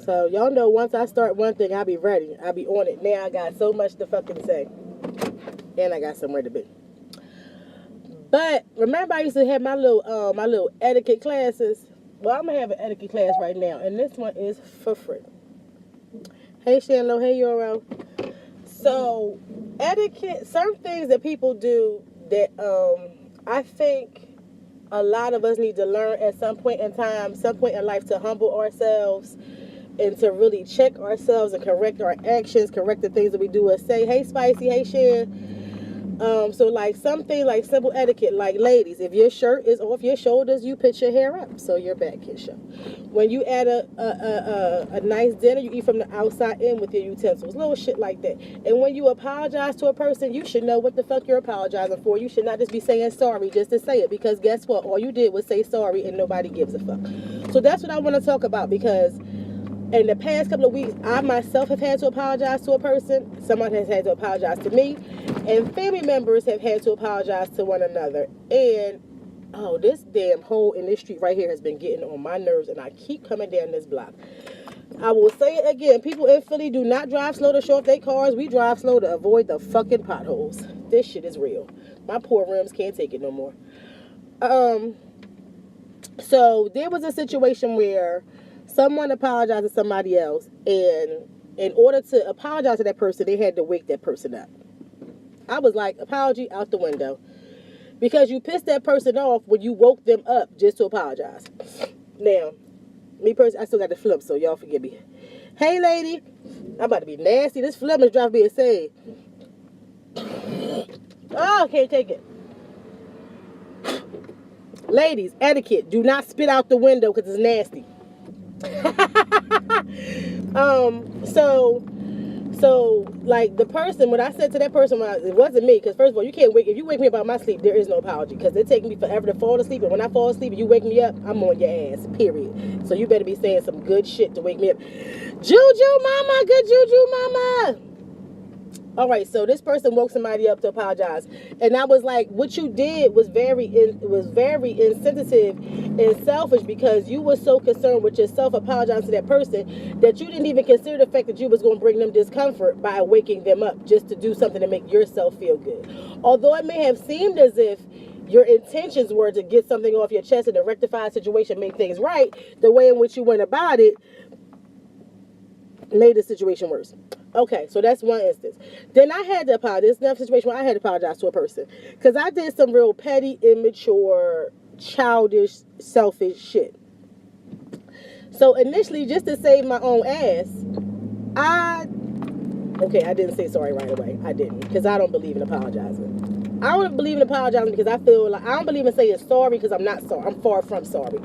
So y'all know once I start one thing, I'll be ready. I'll be on it. Now I got so much to fucking say. And I got somewhere to be. But remember I used to have my little etiquette classes? Well, I'm gonna have an etiquette class right now, and this one is for free. Hey Shanlo, hey Euro. So etiquette, certain things that people do that I think a lot of us need to learn at some point in time, some point in life, to humble ourselves and to really check ourselves and correct our actions, correct the things that we do or say. Hey Spicy, hey Shan. So like something like simple etiquette, like ladies, if your shirt is off your shoulders, you put your hair up so your back can show. When you add a nice dinner, you eat from the outside in with your utensils, little shit like that. And when you apologize to a person, you should know what the fuck you're apologizing for. You should not just be saying sorry just to say it, because guess what? All you did was say sorry and nobody gives a fuck. So that's what I want to talk about, because in the past couple of weeks, I myself have had to apologize to a person. Someone has had to apologize to me. And family members have had to apologize to one another. And, oh, this damn hole in this street right here has been getting on my nerves. And I keep coming down this block. I will say it again. People in Philly do not drive slow to show off their cars. We drive slow to avoid the fucking potholes. This shit is real. My poor rims can't take it no more. So there was a situation where someone apologized to somebody else, and in order to apologize to that person, they had to wake that person up. I was like, apology out the window. Because you pissed that person off when you woke them up just to apologize. Now, me personally, I still got the flip, so y'all forgive me. Hey, lady. I'm about to be nasty. This phlegm is driving me insane. Oh, I can't take it. Ladies, etiquette. Do not spit out the window because it's nasty. So like the person, when I said to that person, it wasn't me, because first of all, you can't wake, if you wake me up out of my sleep, there is no apology, because it takes me forever to fall asleep, and when I fall asleep and you wake me up, I'm on your ass, period. So you better be saying some good shit to wake me up. Juju mama, good juju mama. All right, so this person woke somebody up to apologize, and I was like, what you did was very insensitive and selfish, because you were so concerned with yourself apologizing to that person that you didn't even consider the fact that you was going to bring them discomfort by waking them up just to do something to make yourself feel good. Although it may have seemed as if your intentions were to get something off your chest and to rectify a situation, make things right, the way in which you went about it made the situation worse. Okay, so that's one instance. Then I had to apologize. This is another situation where I had to apologize to a person, because I did some real petty, immature, childish, selfish shit. So initially, just to save my own ass, I didn't say sorry right away. I didn't, because I don't believe in apologizing. I don't believe in apologizing because I feel like I don't believe in saying sorry, because I'm not sorry. I'm far from sorry.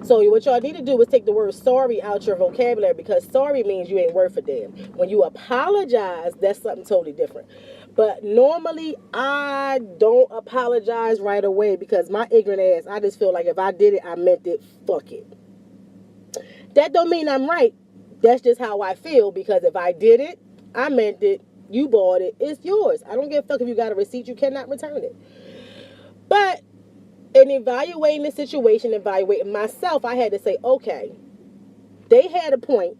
So what y'all need to do is take the word sorry out your vocabulary, because sorry means you ain't worth a damn. When you apologize, that's something totally different. But normally, I don't apologize right away, because my ignorant ass, I just feel like if I did it, I meant it. Fuck it. That don't mean I'm right. That's just how I feel, because if I did it, I meant it. You bought it. It's yours. I don't give a fuck if you got a receipt. You cannot return it. But in evaluating the situation, evaluating myself, I had to say, okay, they had a point,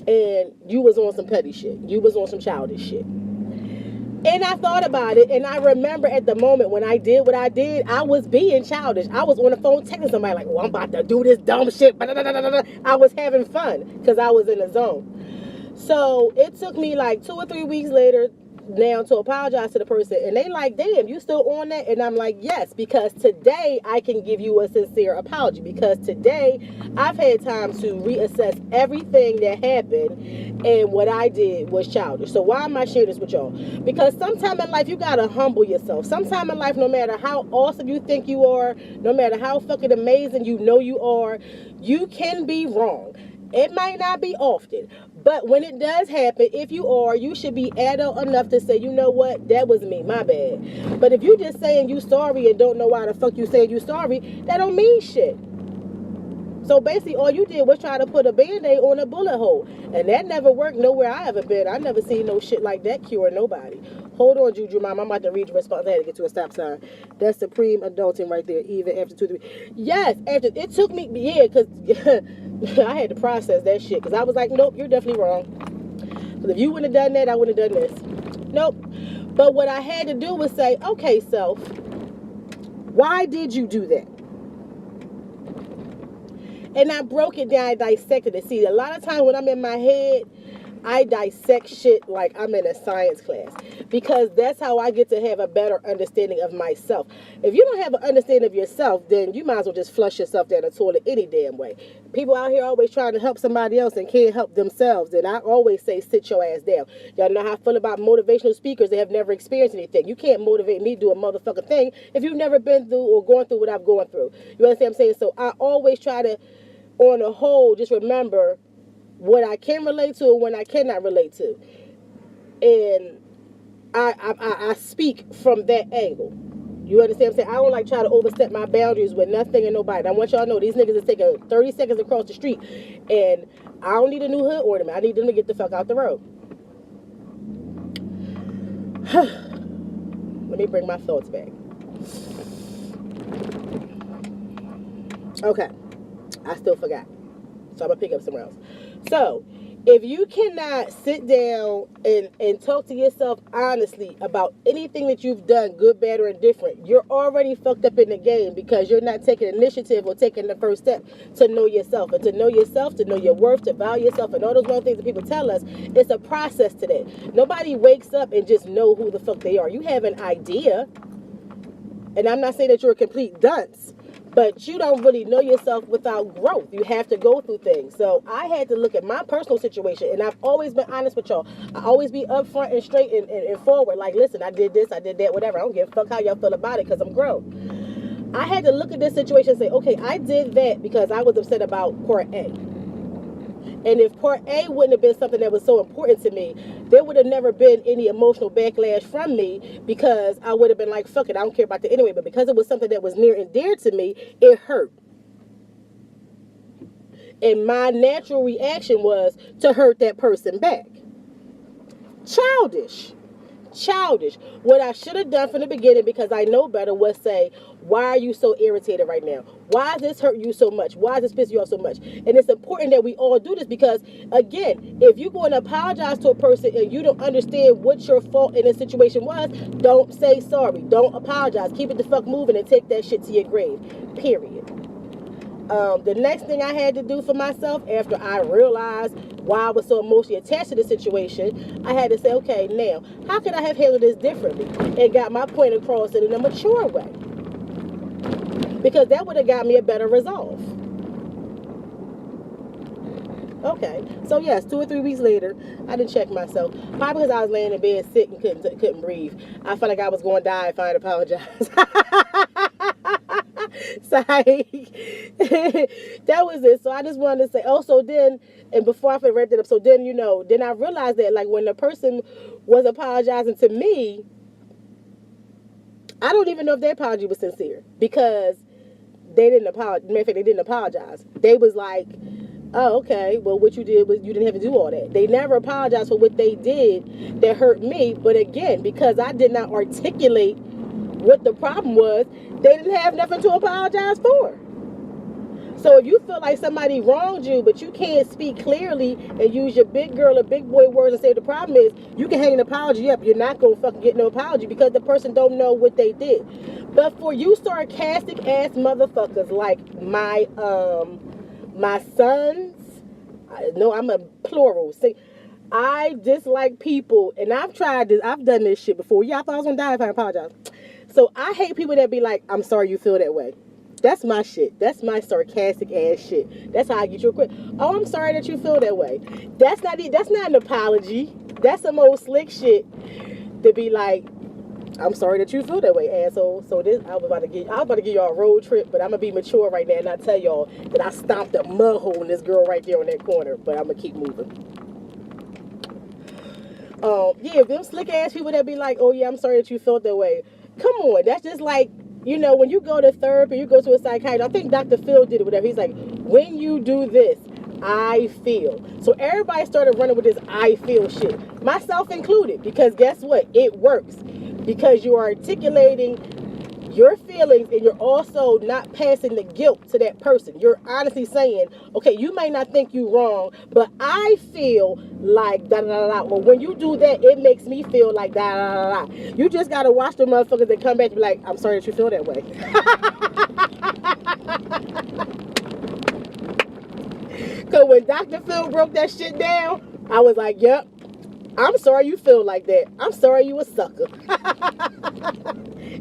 and you was on some petty shit. You was on some childish shit. And I thought about it, and I remember at the moment when I did what I did, I was being childish. I was on the phone texting somebody like, well, I'm about to do this dumb shit. I was having fun because I was in the zone. So it took me like 2 or 3 weeks later now to apologize to the person, and they like, damn, you still on that? And I'm like, yes, because today I can give you a sincere apology, because today I've had time to reassess everything that happened, and what I did was childish. So why am I sharing this with y'all? Because sometime in life you gotta humble yourself. Sometime in life, no matter how awesome you think you are, no matter how fucking amazing you know you are, you can be wrong. It might not be often, but when it does happen, if you are, you should be adult enough to say, you know what, that was me, my bad. But if you just saying you sorry and don't know why the fuck you saying you sorry, that don't mean shit. So basically, all you did was try to put a Band-Aid on a bullet hole, and that never worked nowhere I ever been. I never seen no shit like that cure nobody. Hold on, Juju Mom. I'm about to read your response. I had to get to a stop sign. That's supreme adulting right there, even after 2 3. Yes, after it took me, yeah, because I had to process that shit because I was like, nope, you're definitely wrong. Because if you wouldn't have done that, I wouldn't have done this. Nope. But what I had to do was say, okay, self, why did you do that? And I broke it down, I dissected it. See, a lot of times when I'm in my head, I dissect shit like I'm in a science class because that's how I get to have a better understanding of myself. If you don't have an understanding of yourself, then you might as well just flush yourself down the toilet any damn way. People out here always trying to help somebody else and can't help themselves. And I always say, sit your ass down. Y'all know how I feel about motivational speakers that have never experienced anything. You can't motivate me to do a motherfucking thing if you've never been through or going through what I've gone through. You understand what I'm saying? So I always try to, on the whole, just remember what I can relate to and when I cannot relate to. And I speak from that angle. You understand what I'm saying? I don't like try to overstep my boundaries with nothing and nobody. And I want y'all to know these niggas is taking 30 seconds across the street. And I don't need a new hood ornament. I need them to get the fuck out the road. Let me bring my thoughts back. Okay. I still forgot. So I'm going to pick up somewhere else. So, if you cannot sit down and talk to yourself honestly about anything that you've done, good, bad, or indifferent, you're already fucked up in the game because you're not taking initiative or taking the first step to know yourself. And to know yourself, to know your worth, to value yourself, and all those wrong things that people tell us, it's a process to that. Nobody wakes up and just know who the fuck they are. You have an idea. And I'm not saying that you're a complete dunce. But you don't really know yourself without growth. You have to go through things. So I had to look at my personal situation. And I've always been honest with y'all. I always be upfront and straight and forward. Like, listen, I did this, I did that, whatever. I don't give a fuck how y'all feel about it because I'm grown. I had to look at this situation and say, okay, I did that because I was upset about part A. And if part A wouldn't have been something that was so important to me, there would have never been any emotional backlash from me because I would have been like, fuck it, I don't care about that anyway. But because it was something that was near and dear to me, it hurt. And my natural reaction was to hurt that person back. Childish. What I should have done from the beginning, because I know better, was say, why are you so irritated right now? Why does this hurt you so much? Why does this piss you off so much? And it's important that we all do this because, again, if you're going to apologize to a person and you don't understand what your fault in this situation was, don't say sorry. Don't apologize. Keep it the fuck moving and take that shit to your grave. Period. The next thing I had to do for myself after I realized why I was so emotionally attached to the situation, I had to say, okay, now, how could I have handled this differently and got my point across in a mature way? Because that would have got me a better resolve. Okay, so yes, 2 or 3 weeks later, I didn't check myself. Probably because I was laying in bed sick and couldn't breathe. I felt like I was going to die if I didn't apologize. That was it. So I just wanted to say, so then, and before I wrapped it up, so then, then I realized that, like, when the person was apologizing to me, I don't even know if their apology was sincere because they didn't apologize. Matter of fact, they didn't apologize. They was like, oh, okay, well, what you did was you didn't have to do all that. They never apologized for what they did that hurt me. But again, because I did not articulate what the problem was, they didn't have nothing to apologize for. So if you feel like somebody wronged you, but you can't speak clearly and use your big girl or big boy words and say what the problem is, you can hang an apology up. You're not going to fucking get no apology because the person don't know what they did. But for you sarcastic ass motherfuckers like my sons, no, I'm a plural. See, I dislike people, and I've tried this. I've done this shit before. Yeah, I thought I was going to die if I apologize. So I hate people that be like, I'm sorry you feel that way. That's my shit. That's my sarcastic ass shit. That's how I get you a quick. Oh, I'm sorry that you feel that way. That's not an apology. That's some old slick shit to be like, I'm sorry that you feel that way, asshole. So this, I was about to give y'all a road trip, but I'm gonna be mature right now and I tell y'all that I stomped a mud hole in this girl right there on that corner. But I'm gonna keep moving. Yeah, if them slick ass people that be like, oh yeah, I'm sorry that you felt that way. Come on, that's just like, when you go to therapy, you go to a psychiatrist. I think Dr. Phil did it, whatever. He's like, when you do this, I feel. So everybody started running with this I feel shit, myself included, because guess what? It works. Because you are articulating your feelings, and you're also not passing the guilt to that person. You're honestly saying, okay, you may not think you wrong, but I feel like da da da da. Well, when you do that, it makes me feel like da da da da. You just gotta watch the motherfuckers that come back and be like, I'm sorry that you feel that way. Cause when Dr. Phil broke that shit down, I was like, yep, I'm sorry you feel like that. I'm sorry you a sucker.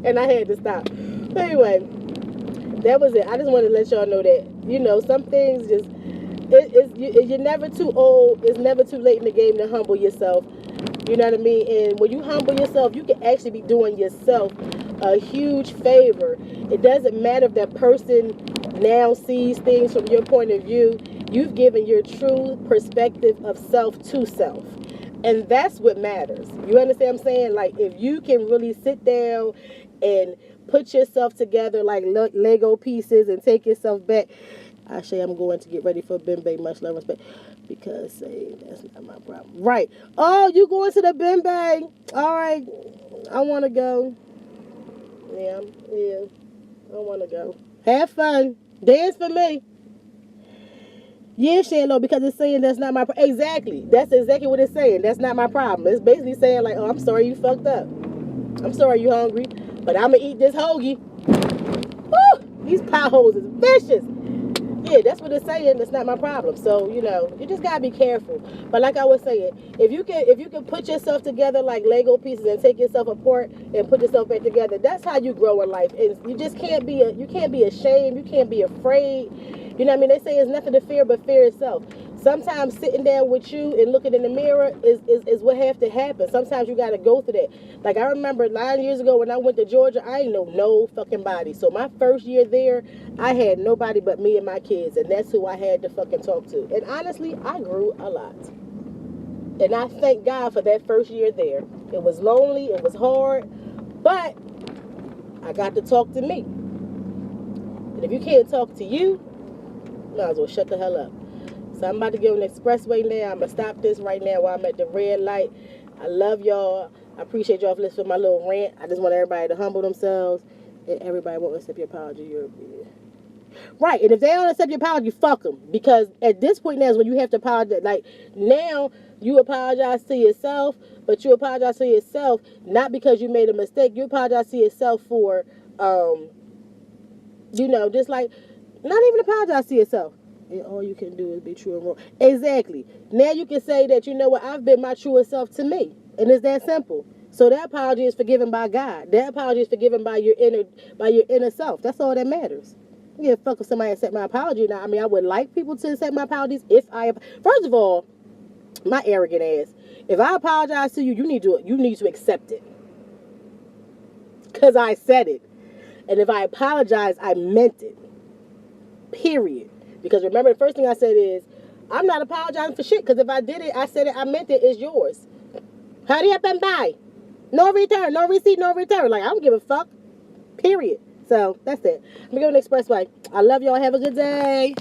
And I had to stop. But anyway, that was it. I just wanted to let y'all know that, you know, some things just, you're never too old. It's never too late in the game to humble yourself. You know what I mean? And when you humble yourself, you can actually be doing yourself a huge favor. It doesn't matter if that person now sees things from your point of view. You've given your true perspective of self to self. And that's what matters. You understand what I'm saying? Like, if you can really sit down and put yourself together like Lego pieces and take yourself back. Actually, I'm going to get ready for Bimbe, much love and respect, because say that's not my problem. Right. Oh, you going to the Bimbe? All right. I want to go. Yeah. I want to go. Have fun. Dance for me. Yeah, Shano, because it's saying that's not my problem. Exactly. That's exactly what it's saying. That's not my problem. It's basically saying like, oh, I'm sorry you fucked up. I'm sorry you hungry, but I'm going to eat this hoagie. Woo! These potholes is vicious. Yeah, that's what it's saying. That's not my problem. So, you know, you just gotta be careful. But like I was saying, if you can put yourself together like Lego pieces and take yourself apart and put yourself back together, that's how you grow in life. And you just can't be ashamed. You can't be afraid. You know what I mean? They say there's nothing to fear but fear itself. Sometimes sitting down with you and looking in the mirror is what have to happen. Sometimes you got to go through that. Like, I remember 9 years ago when I went to Georgia, I ain't know no fucking body. So my first year there, I had nobody but me and my kids. And that's who I had to fucking talk to. And honestly, I grew a lot. And I thank God for that first year there. It was lonely. It was hard. But I got to talk to me. And if you can't talk to you, you might as well shut the hell up. So I'm about to get on the expressway now. I'm going to stop this right now while I'm at the red light. I love y'all. I appreciate y'all for listening to my little rant. I just want everybody to humble themselves. And everybody won't accept your apology. Right. And if they don't accept your apology, fuck them. Because at this point now is when you have to apologize. Like, now you apologize to yourself, but you apologize to yourself not because you made a mistake. You apologize to yourself for, you know, just like, not even apologize to yourself. And all you can do is be true and wrong. Exactly. Now you can say that, you know what, I've been my truest self to me. And it's that simple. So that apology is forgiven by God. That apology is forgiven by your inner self. That's all that matters. Yeah, fuck if somebody accept my apology. Now, I mean, I would like people to accept my apologies first of all, my arrogant ass. If I apologize to you, you need to accept it. Because I said it. And if I apologize, I meant it. Period. Because remember, the first thing I said is, I'm not apologizing for shit. Because if I did it, I said it, I meant it, it's yours. Hurry up and buy. No return, no receipt, no return. Like, I don't give a fuck. Period. So, that's it. I'm going to go to the expressway. I love y'all. Have a good day.